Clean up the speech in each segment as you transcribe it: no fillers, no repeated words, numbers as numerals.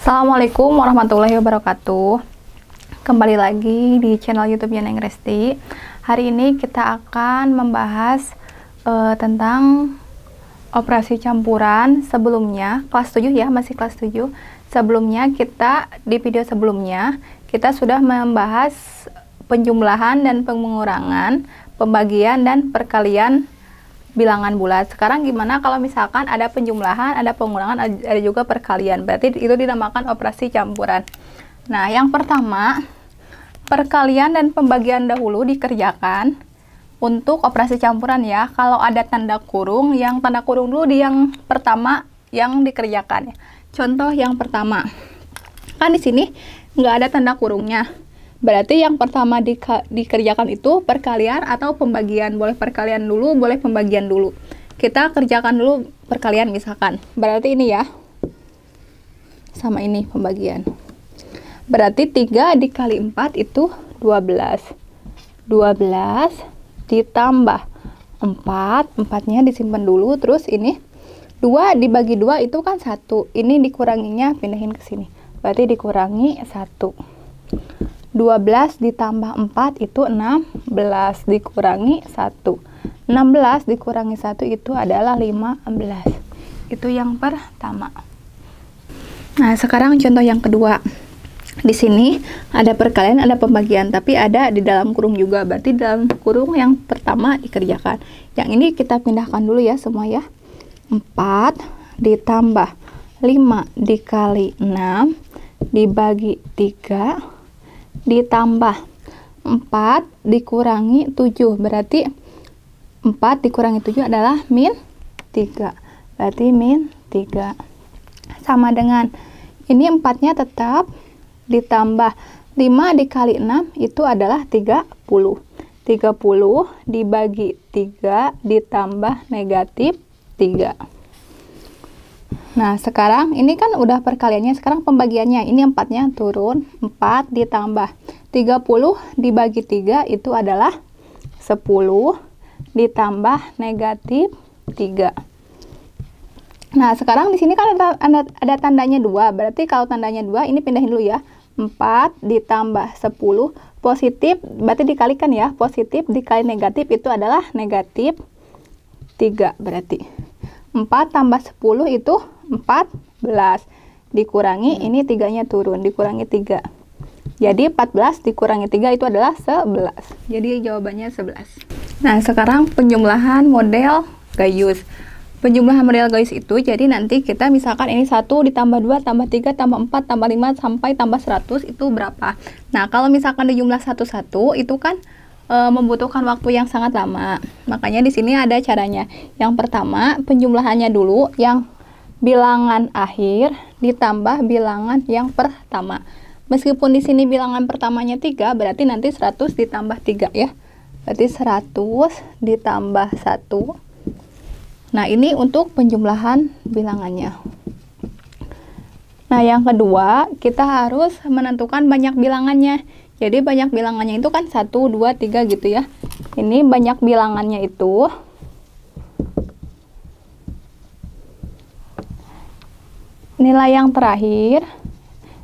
Assalamualaikum warahmatullahi wabarakatuh. Kembali lagi di channel YouTube-nya Neng Resti. Hari ini kita akan membahas tentang operasi campuran. Sebelumnya kelas 7 ya, masih kelas 7. Sebelumnya di video sebelumnya kita sudah membahas penjumlahan dan pengurangan, pembagian dan perkalian bilangan bulat. Sekarang gimana kalau misalkan ada penjumlahan, ada pengurangan, ada juga perkalian? Berarti itu dinamakan operasi campuran. Nah, yang pertama, perkalian dan pembagian dahulu dikerjakan untuk operasi campuran ya. Kalau ada tanda kurung, yang tanda kurung dulu di yang pertama yang dikerjakan. Contoh yang pertama, kan di sini nggak ada tanda kurungnya. Berarti yang pertama dikerjakan itu perkalian atau pembagian. Boleh perkalian dulu, boleh pembagian dulu. Kita kerjakan dulu perkalian misalkan. Berarti ini ya. Sama ini pembagian. Berarti 3 dikali 4 itu 12. 12 ditambah 4. 4-nya disimpan dulu. Terus ini 2 dibagi 2 itu kan 1. Ini dikuranginya pindahin ke sini. Berarti dikurangi 1. 12 ditambah 4 itu 16, dikurangi 1. 16 dikurangi 1 itu adalah 15. Itu yang pertama. Nah, sekarang contoh yang kedua. Di sini ada perkalian, ada pembagian, tapi ada di dalam kurung juga. Berarti dalam kurung yang pertama dikerjakan. Yang ini kita pindahkan dulu ya semua ya. 4 ditambah 5 dikali 6 dibagi 3 ditambah 4 dikurangi 7. Berarti 4 dikurangi 7 adalah min 3. Berarti min 3. Sama dengan ini 4-nya tetap ditambah 5 dikali 6 itu adalah 30. 30 dibagi 3 ditambah negatif 3. Nah, sekarang ini kan udah perkaliannya, sekarang pembagiannya. Ini 4-nya turun, 4 ditambah 30 dibagi 3 itu adalah 10 ditambah negatif 3. Nah, sekarang di sini kan ada tandanya 2. Berarti kalau tandanya 2, ini pindahin dulu ya. 4 ditambah 10 positif, berarti dikalikan ya. Positif dikali negatif itu adalah negatif 3 berarti. 4 tambah 10 itu 14. Dikurangi, ini 3-nya turun, dikurangi 3. Jadi 14 dikurangi 3 itu adalah 11. Jadi jawabannya 11. Nah, sekarang penjumlahan model Gayus. Penjumlahan model Gayus itu, jadi nanti kita misalkan ini 1 ditambah 2, tambah 3, tambah 4, tambah 5, sampai tambah 100 itu berapa. Nah, kalau misalkan dijumlah satu-satu, itu kan membutuhkan waktu yang sangat lama. Makanya di sini ada caranya. Yang pertama, penjumlahannya dulu yang bilangan akhir ditambah bilangan yang pertama. Meskipun di sini bilangan pertamanya 3, berarti nanti 100 ditambah 3 ya. Berarti 100 ditambah 1. Nah, ini untuk penjumlahan bilangannya. Nah, yang kedua, kita harus menentukan banyak bilangannya. Jadi banyak bilangannya itu kan 1, 2, 3 gitu ya. Ini banyak bilangannya itu nilai yang terakhir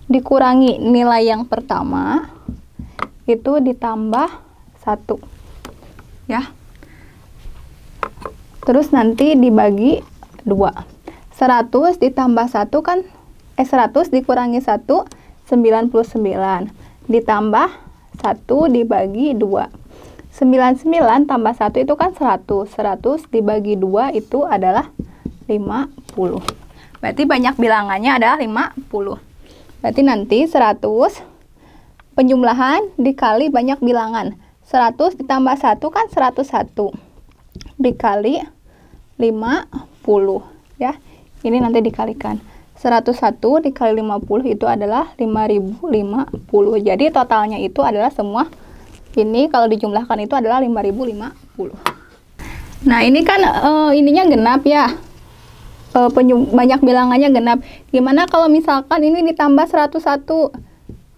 dikurangi nilai yang pertama itu ditambah 1 ya. Terus nanti dibagi 2. 100 ditambah 1 kan 100 dikurangi 1 99 ditambah 1 dibagi 2. 99 tambah 1 itu kan 100. 100 dibagi 2 itu adalah 50. Berarti banyak bilangannya adalah 50. Berarti nanti 100 penjumlahan dikali banyak bilangan. 100 ditambah 1 kan 101. Dikali 50 ya. Ini nanti dikalikan. 101 dikali 50 itu adalah 5050. Jadi totalnya itu adalah semua ini kalau dijumlahkan itu adalah 5050. Nah, ini kan ininya genap ya. Banyak bilangannya genap. Gimana kalau misalkan ini ditambah 101?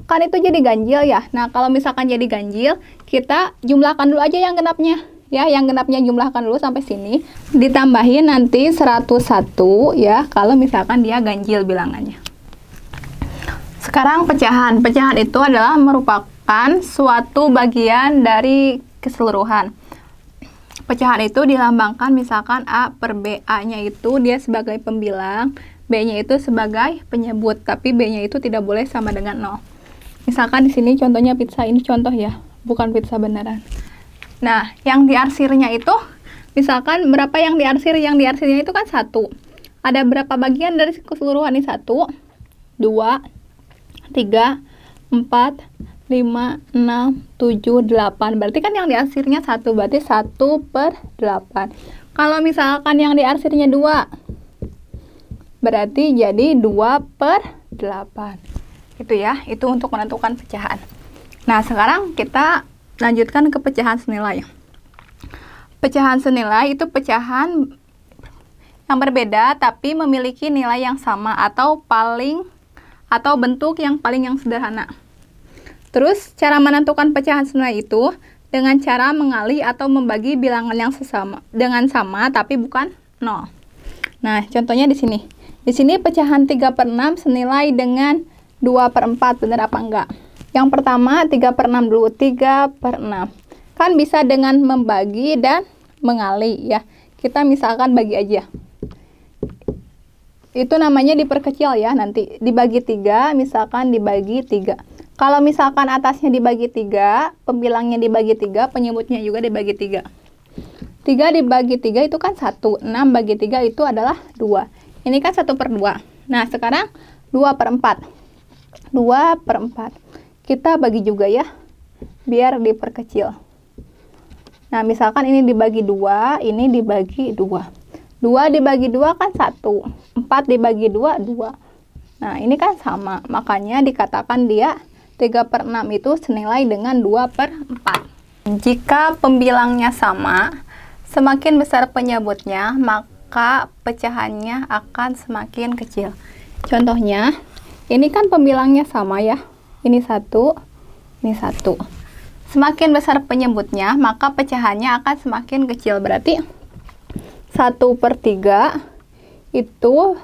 Kan itu jadi ganjil ya. Nah, kalau misalkan jadi ganjil, kita jumlahkan dulu aja yang genapnya. Ya, yang genapnya jumlahkan dulu sampai sini, ditambahin nanti 101 ya, kalau misalkan dia ganjil bilangannya. Sekarang pecahan. Pecahan itu adalah merupakan suatu bagian dari keseluruhan. Pecahan itu dilambangkan misalkan A per B. A-nya itu dia sebagai pembilang, B-nya itu sebagai penyebut, tapi B-nya itu tidak boleh sama dengan 0. Misalkan di sini contohnya pizza, ini contoh ya, bukan pizza beneran. Nah, yang diarsirnya itu, misalkan berapa yang diarsir? Yang diarsirnya itu kan 1. Ada berapa bagian dari keseluruhan ini? 1, 2, 3, 4, 5, 6, 7, 8. Berarti kan yang diarsirnya 1, berarti 1 per 8. Kalau misalkan yang diarsirnya 2, berarti jadi 2 per 8. Itu ya, itu untuk menentukan pecahan. Nah, sekarang kita lanjutkan ke pecahan senilai. Pecahan senilai itu pecahan yang berbeda tapi memiliki nilai yang sama atau bentuk yang paling sederhana. Terus cara menentukan pecahan senilai itu dengan cara mengali atau membagi bilangan yang dengan sama tapi bukan 0. Nah, contohnya di sini. Di sini pecahan 3 per 6 senilai dengan 2 per 4, benar apa enggak? Yang pertama 3 per 6 dulu, 3 per 6. Kan bisa dengan membagi dan mengali ya. Kita misalkan bagi aja. Itu namanya diperkecil ya, nanti dibagi 3, misalkan dibagi 3. Kalau misalkan atasnya dibagi 3, pembilangnya dibagi 3, penyebutnya juga dibagi 3. 3 dibagi 3 itu kan 1, 6 bagi 3 itu adalah 2. Ini kan 1 per 2. Nah, sekarang 2 per 4. 2 per 4. Kita bagi juga ya, biar diperkecil. Nah, misalkan ini dibagi 2, ini dibagi 2. 2 dibagi 2 kan 1. 4 dibagi 2, 2. Nah, ini kan sama. Makanya dikatakan dia 3 per 6 itu senilai dengan 2 per 4. Jika pembilangnya sama, semakin besar penyebutnya, maka pecahannya akan semakin kecil. Contohnya, ini kan pembilangnya sama ya. Ini 1, ini 1. Semakin besar penyebutnya, maka pecahannya akan semakin kecil. Berarti 1 per 3 itu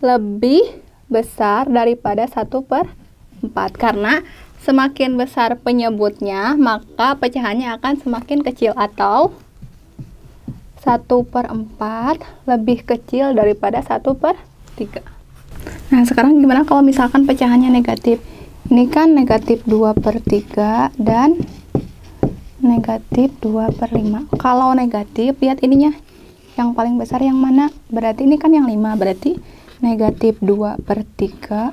lebih besar daripada 1 per 4. Karena semakin besar penyebutnya, maka pecahannya akan semakin kecil. Atau 1 per 4 lebih kecil daripada 1 per 3. Nah, sekarang gimana kalau misalkan pecahannya negatif? Ini kan negatif 2 per 3 dan negatif 2 per 5. Kalau negatif, lihat ininya. Yang paling besar yang mana? Berarti ini kan yang 5. Berarti negatif 2 per 3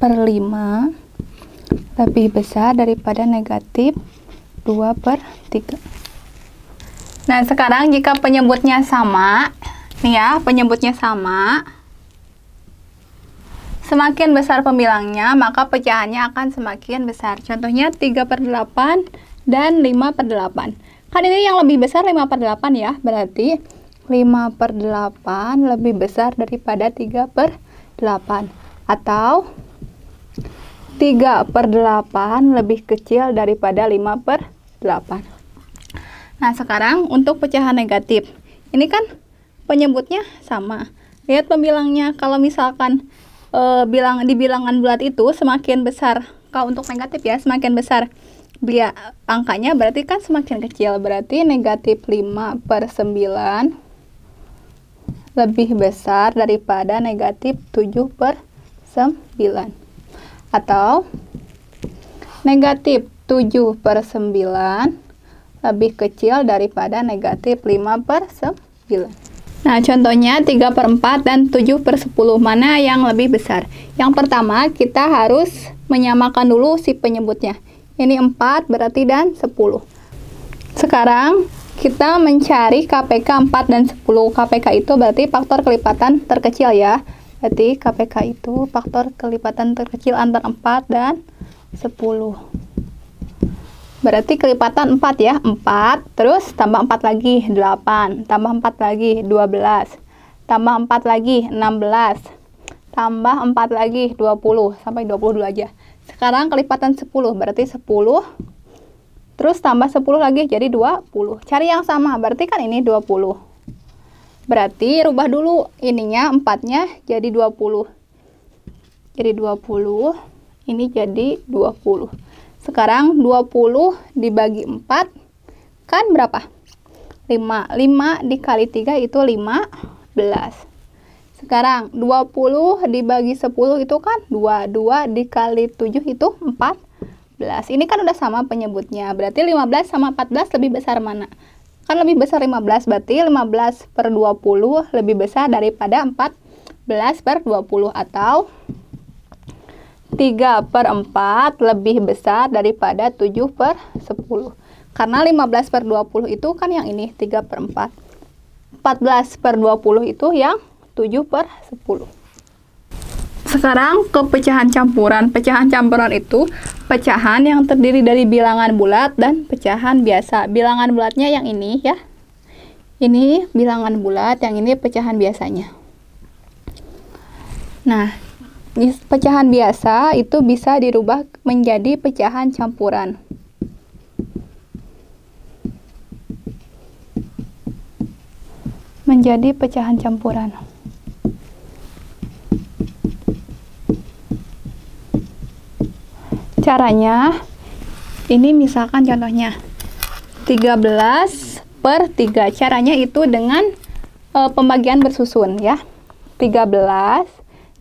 per 5 lebih besar daripada negatif 2 per 3. Nah, sekarang jika penyebutnya sama, nih ya, penyebutnya sama, semakin besar pembilangnya, maka pecahannya akan semakin besar. Contohnya 3 per 8 dan 5 per 8. Kan ini yang lebih besar 5 per 8 ya, berarti 5 per 8 lebih besar daripada 3 per 8. Atau 3 per 8 lebih kecil daripada 5 per 8. Nah, sekarang untuk pecahan negatif. Ini kan penyebutnya sama. Lihat pembilangnya, kalau misalkan di bilangan bulat itu semakin besar, kalau untuk negatif ya, semakin besar angkanya berarti kan semakin kecil. Berarti negatif 5 per 9 lebih besar daripada negatif 7 per 9. Atau negatif 7 per 9 lebih kecil daripada negatif 5 per 9. Nah, contohnya 3 per 4 dan 7 per 10. Mana yang lebih besar? Yang pertama, kita harus menyamakan dulu si penyebutnya. Ini 4 berarti dan 10. Sekarang kita mencari KPK 4 dan 10. KPK itu berarti faktor kelipatan terkecil ya. Berarti KPK itu faktor kelipatan terkecil antara 4 dan 10. Berarti kelipatan 4 ya. 4, terus tambah 4 lagi 8, tambah 4 lagi 12, tambah 4 lagi 16, tambah 4 lagi 20, sampai 20 dulu aja. Sekarang kelipatan 10, berarti 10, terus tambah 10 lagi jadi 20. Cari yang sama, berarti kan ini 20. Berarti rubah dulu ininya, 4-nya jadi 20. jadi 20, ini jadi 20. Sekarang 20 dibagi 4 kan berapa? 5. 5 dikali 3 itu 15. Sekarang 20 dibagi 10 itu kan 2. 2 dikali 7 itu 14. Ini kan udah sama penyebutnya. Berarti 15 sama 14 lebih besar mana? Kan lebih besar 15, berarti 15 per 20 lebih besar daripada 14 per 20, atau 3 per 4 lebih besar daripada 7 per 10. Karena 15 per 20 itu kan yang ini 3 per 4. 14 per 20 itu yang 7 per 10. Sekarang ke pecahan campuran. Pecahan campuran itu pecahan yang terdiri dari bilangan bulat dan pecahan biasa. Bilangan bulatnya yang ini ya. Ini bilangan bulat, yang ini pecahan biasanya. Nah, pecahan biasa itu bisa dirubah menjadi pecahan campuran. Menjadi pecahan campuran. Caranya, ini misalkan contohnya 13 per 3. Caranya itu dengan pembagian bersusun ya. 13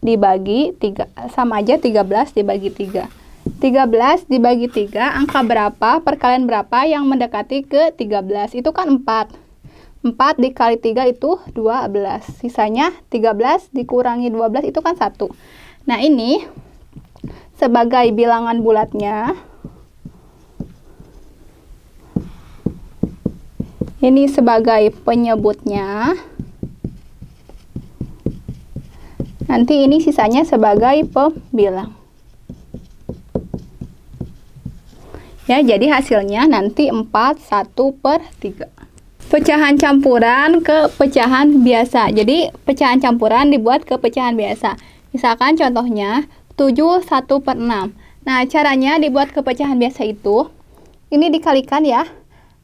dibagi 3, sama aja 13 dibagi 3. 13 dibagi 3, angka berapa, perkalian berapa yang mendekati ke 13? Itu kan 4. 4 dikali 3 itu 12. Sisanya 13 dikurangi 12 itu kan 1. Nah, ini sebagai bilangan bulatnya, ini sebagai penyebutnya, nanti ini sisanya sebagai pembilang. Ya, jadi hasilnya nanti 4, 1 per 3. Pecahan campuran ke pecahan biasa. Jadi pecahan campuran dibuat ke pecahan biasa. Misalkan contohnya 7 1 per 6. Nah, caranya dibuat ke pecahan biasa itu, ini dikalikan ya.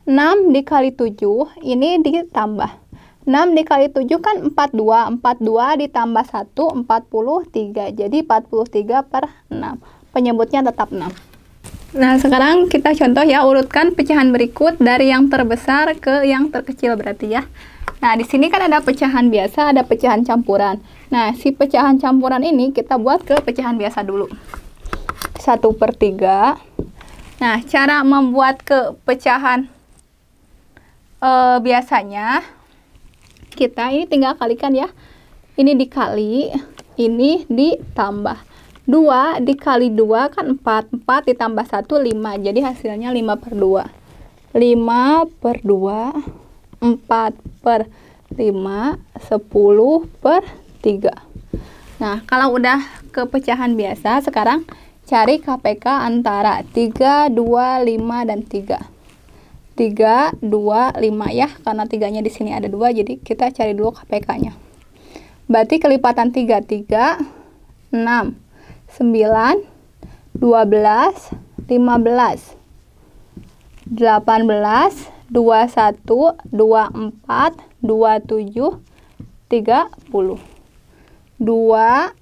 6 dikali 7, ini ditambah. 6 dikali 7 kan 42. 42 ditambah 1, 43. Jadi 43 per 6. Penyebutnya tetap 6. Nah, sekarang kita contoh ya, urutkan pecahan berikut dari yang terbesar ke yang terkecil berarti ya. Nah, di sini kan ada pecahan biasa, ada pecahan campuran. Nah, si pecahan campuran ini kita buat ke pecahan biasa dulu. 1 per 3. Nah, cara membuat ke pecahan biasanya, kita ini tinggal kalikan ya. Ini dikali, ini ditambah. 2 dikali 2 kan 4. 4 ditambah 1, 5. Jadi hasilnya 5 per 2. 5 per 2, 4 per 5, 10 per 3. Nah, kalau udah ke pecahan biasa, sekarang cari KPK antara 3, 2, 5, dan 3. 3, 2, 5 ya, karena 3-nya di sini ada 2, jadi kita cari dulu KPK-nya. Berarti kelipatan 3, 3, 6, 9, 12, 15, 18, 21, 24, 27, 30. 2,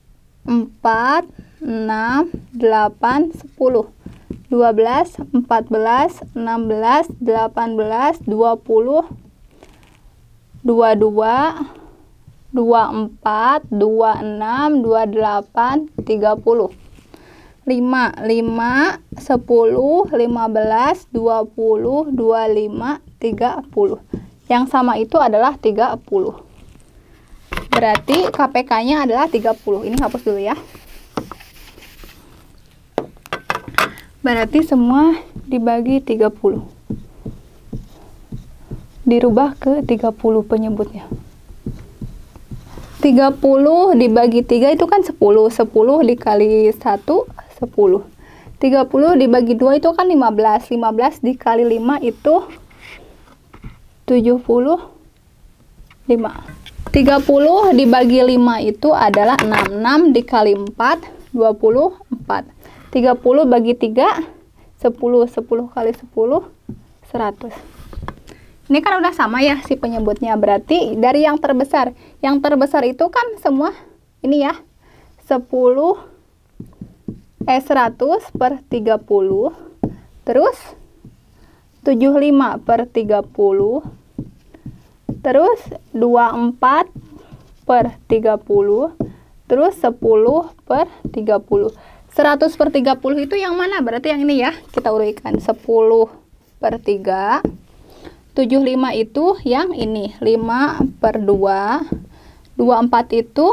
4, 6, 8, 10. 12, 14, 16, 18, 20, 22, 24, 26, 28, 30. 5, 5, 10, 15, 20, 25, 30. Yang sama itu adalah 30. Berarti KPK-nya adalah 30. Ini hapus dulu ya. Berarti semua dibagi 30. Dirubah ke 30 penyebutnya. 30 dibagi 3 itu kan 10. 10 dikali 1, 10. 30 dibagi 2 itu kan 15. 15 dikali 5 itu 75. 30 dibagi 5 itu adalah 6. 6 dikali 4, 24. 30 bagi 3, 10. 10 kali 10, 100. Ini kan udah sama ya si penyebutnya. Berarti dari yang terbesar. Yang terbesar itu kan semua ini ya. 10, 100 per 30, terus 75 per 30, terus 24 per 30, terus 10 per 30. 100 per 30 itu yang mana? Berarti yang ini ya, kita uraikan. 10 per 3, 75 itu yang ini, 5 per 2, 24 itu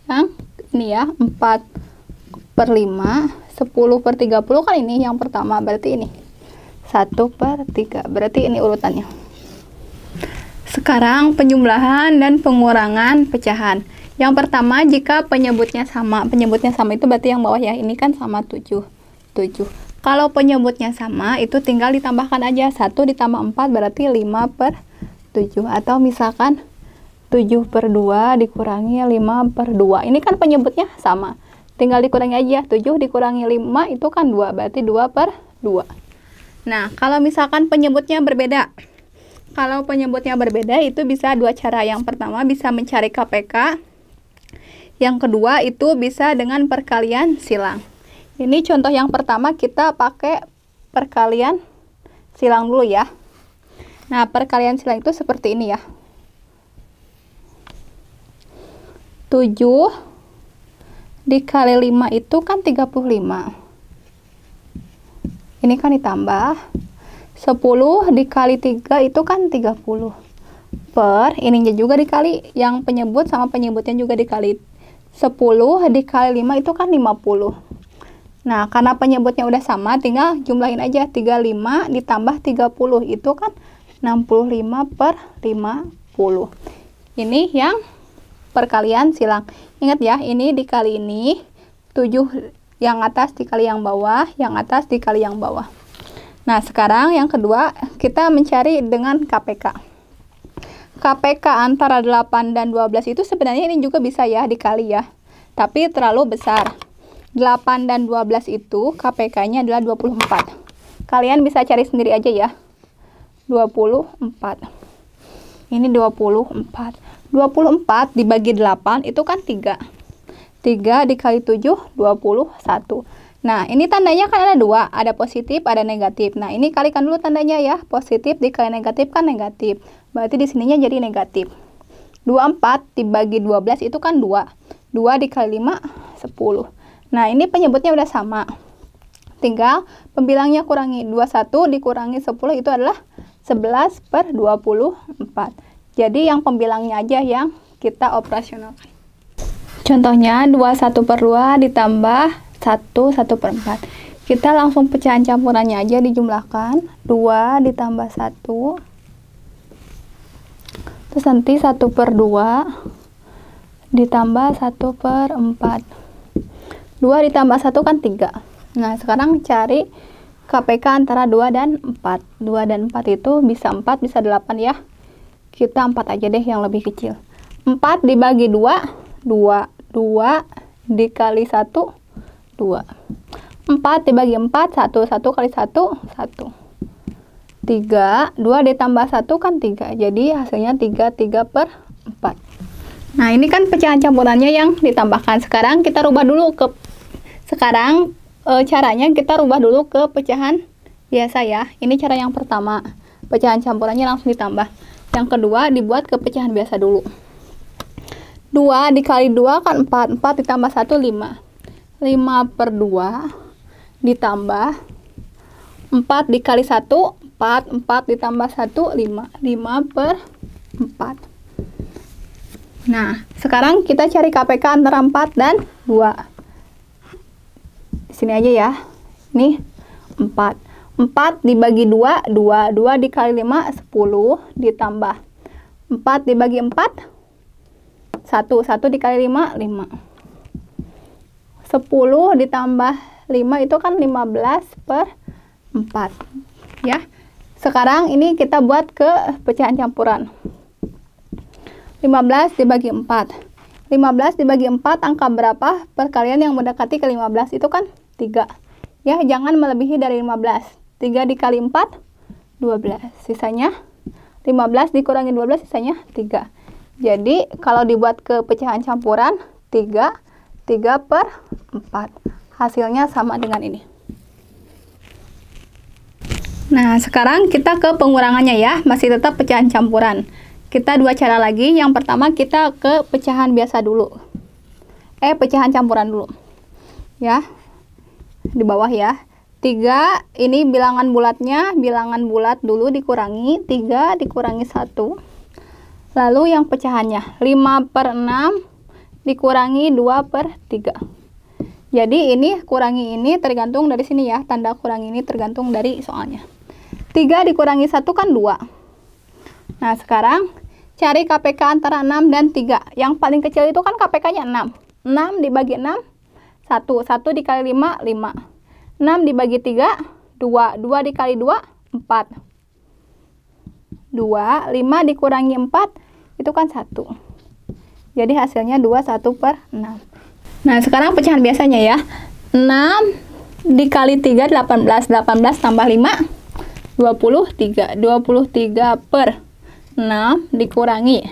yang ini ya, 4 per 5, 10 per 30 kan ini yang pertama, berarti ini 1 per 3, berarti ini urutannya. Sekarang penjumlahan dan pengurangan pecahan. Yang pertama, jika penyebutnya sama. Penyebutnya sama itu berarti yang bawah ya, ini kan sama 7. Kalau penyebutnya sama, itu tinggal ditambahkan aja. 1 ditambah 4 berarti 5 per 7. Atau misalkan 7 per 2 dikurangi 5 per 2. Ini kan penyebutnya sama. Tinggal dikurangi aja. 7 dikurangi 5 itu kan 2. Berarti 2 per 2. Nah, kalau misalkan penyebutnya berbeda. Kalau penyebutnya berbeda itu bisa dua cara. Yang pertama bisa mencari KPK. Yang kedua itu bisa dengan perkalian silang. Ini contoh yang pertama kita pakai perkalian silang dulu ya. Nah, perkalian silang itu seperti ini ya. 7 dikali 5 itu kan 35. Ini kan ditambah. 10 dikali 3 itu kan 30. Per, ininya juga dikali, yang penyebut sama penyebutnya juga dikali. 10 dikali 5 itu kan 50. Nah, karena penyebutnya udah sama, tinggal jumlahin aja. 35 ditambah 30, itu kan 65 per 50. Ini yang perkalian silang. Ingat ya, ini dikali ini, 7 yang atas dikali yang bawah, yang atas dikali yang bawah. Nah, sekarang yang kedua, kita mencari dengan KPK. KPK antara 8 dan 12 itu sebenarnya ini juga bisa ya dikali ya. Tapi terlalu besar. 8 dan 12 itu KPK-nya adalah 24. Kalian bisa cari sendiri aja ya. 24. Ini 24. 24 dibagi 8 itu kan 3. 3 dikali 7, 21. Nah, ini tandanya kan ada 2, ada positif, ada negatif. Nah, ini kalikan dulu tandanya ya. Positif dikali negatif kan negatif. Berarti di sininya jadi negatif. 24 dibagi 12 itu kan 2. 2 dikali 5, 10. Nah, ini penyebutnya udah sama. Tinggal pembilangnya kurangi. 21 dikurangi 10 itu adalah 11 per 24. Jadi yang pembilangnya aja yang kita operasionalkan. Contohnya 21 per 2 ditambah 1 per 4. Kita langsung pecahan campurannya aja dijumlahkan. 2 ditambah 1. Terus nanti 1 per 2 ditambah 1 per 4. 2 ditambah 1 kan 3. Nah, sekarang cari KPK antara 2 dan 4. 2 dan 4 itu bisa 4, bisa 8 ya. Kita 4 aja deh yang lebih kecil. 4 dibagi 2, 2. 2 dikali 1, 2. 4 dibagi 4, 1. 1 kali 1, 1. 3. 2 ditambah 1 kan 3. Jadi hasilnya 3 per 4. Nah, ini kan pecahan campurannya yang ditambahkan. Sekarang kita rubah dulu ke caranya kita rubah dulu ke pecahan biasa ya. Ini cara yang pertama. Pecahan campurannya langsung ditambah. Yang kedua dibuat ke pecahan biasa dulu. 2 dikali 2 kan 4. 4 ditambah 1, 5. 5 per 2 ditambah 4 dikali 1, 4. 4 ditambah 1, 5. 5 per 4. Nah, sekarang kita cari KPK antara 4 dan 2. Di sini aja ya. Ini 4. 4 dibagi 2, 2. 2 dikali 5, 10. Ditambah 4 dibagi 4, 1. 1 dikali 5, 5. 10 ditambah 5 itu kan 15 per 4. Ya. Sekarang ini kita buat ke pecahan campuran. 15 dibagi 4. 15 dibagi 4 angka berapa? Perkalian yang mendekati ke 15 itu kan 3. Ya, jangan melebihi dari 15. 3 dikali 4, 12. Sisanya 15 dikurangi 12, sisanya 3. Jadi, kalau dibuat ke pecahan campuran, 3 per 4. hasilnya sama dengan ini. Nah, sekarang kita ke pengurangannya ya, masih tetap pecahan campuran. Kita dua cara lagi. Yang pertama kita ke pecahan biasa dulu. Pecahan campuran dulu. Ya. Di bawah ya. 3 ini bilangan bulatnya, bilangan bulat dulu dikurangi, 3 dikurangi 1. Lalu yang pecahannya 5/6 dikurangi 2/3. Jadi ini kurangi ini tergantung dari sini ya, tanda kurangi ini tergantung dari soalnya. 3 dikurangi 1 kan 2. Nah, sekarang cari KPK antara 6 dan 3. Yang paling kecil itu kan KPK-nya 6. 6 dibagi 6, 1. 1 dikali 5, 5. 6 dibagi 3, 2. 2 dikali 2, 4. 2. 5 dikurangi 4, itu kan 1. Jadi hasilnya 21/6. Nah, sekarang pecahan biasanya ya. 6 dikali 3, 18. 18 tambah 5, 23. 23/6 dikurangi.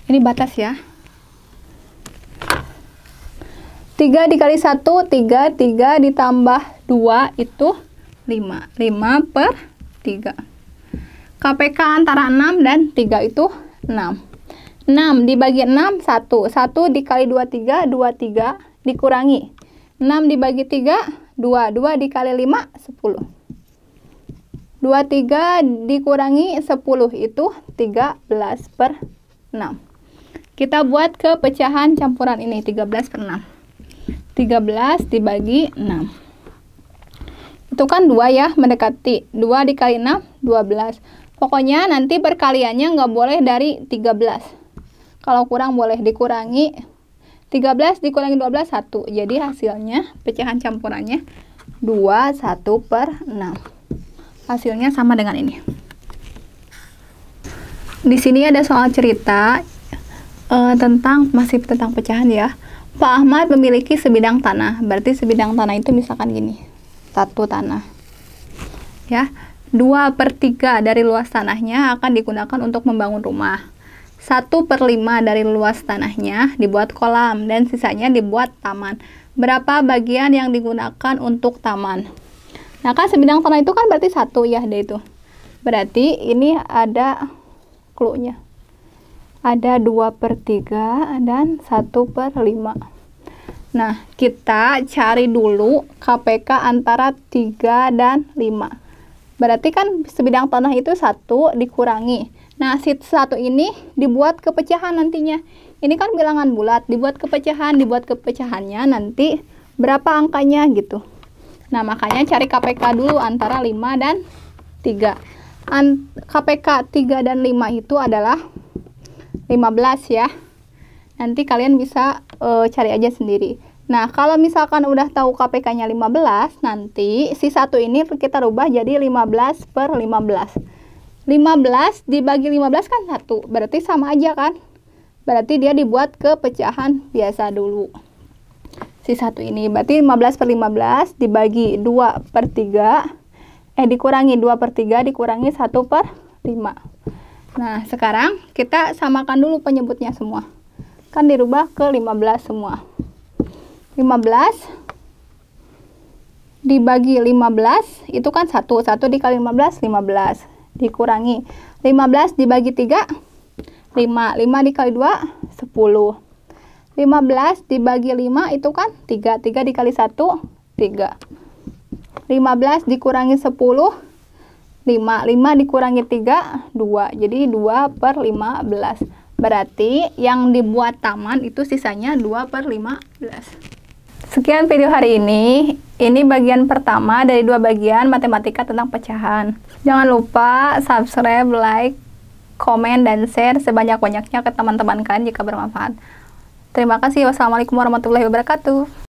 Ini batas ya. 3 dikali 1, 3. 3 ditambah 2 itu 5. 5/3. KPK antara 6 dan 3 itu 6. 6 dibagi 6, 1. 1 dikali 23, 23 dikurangi. 6 dibagi 3, 2. 2 dikali 5, 10. 23 dikurangi 10 itu 13/6. Kita buat ke pecahan campuran ini, 13/6. 13 dibagi 6. Itu kan 2 ya, mendekati. 2 dikali 6, 12. Pokoknya nanti perkaliannya nggak boleh dari 13. Kalau kurang boleh dikurangi. 13 dikurangi 12, 1. Jadi hasilnya pecahan campurannya 21/6. Hasilnya sama dengan ini. Di sini ada soal cerita masih tentang pecahan ya. Pak Ahmad memiliki sebidang tanah. Berarti sebidang tanah itu misalkan gini. 1 tanah. Ya. 2/3 dari luas tanahnya akan digunakan untuk membangun rumah. 1/5 dari luas tanahnya dibuat kolam dan sisanya dibuat taman. Berapa bagian yang digunakan untuk taman? Nah, kan sebidang tanah itu kan berarti 1 ya, ada itu. Berarti ini ada clue-nya. Ada 2/3 dan 1/5. Nah, kita cari dulu KPK antara 3 dan 5. Berarti kan sebidang tanah itu 1 dikurangi. Nah, si 1 ini dibuat ke pecahan nantinya. Ini kan bilangan bulat, dibuat ke pecahan, nanti berapa angkanya gitu. Nah, makanya cari KPK dulu antara 5 dan 3. KPK 3 dan 5 itu adalah 15 ya. Nanti kalian bisa cari aja sendiri. Nah, kalau misalkan udah tahu KPK-nya 15, nanti si 1 ini kita rubah jadi 15/15. 15 dibagi 15 kan 1. Berarti sama aja kan? Berarti dia dibuat ke pecahan biasa dulu. Si 1 ini berarti 15/15 dibagi 2/3. Dikurangi 2/3 dikurangi 1/5. Nah, sekarang kita samakan dulu penyebutnya semua. Kan dirubah ke 15 semua. 15 dibagi 15 itu kan 1. 1 dikali 15, 15. Dikurangi 15 dibagi 3, 5. 5 dikali 2, 10. 15 dibagi 5 itu kan 3. 3 dikali 1, 3. 15 dikurangi 10, 5. 5 dikurangi 3, 2. Jadi 2/15. Berarti yang dibuat taman itu sisanya 2/15. Sekian video hari ini. Ini bagian pertama dari 2 bagian matematika tentang pecahan. Jangan lupa subscribe, like, komen, dan share sebanyak-banyaknya ke teman-teman kalian jika bermanfaat. Terima kasih. Wassalamualaikum warahmatullahi wabarakatuh.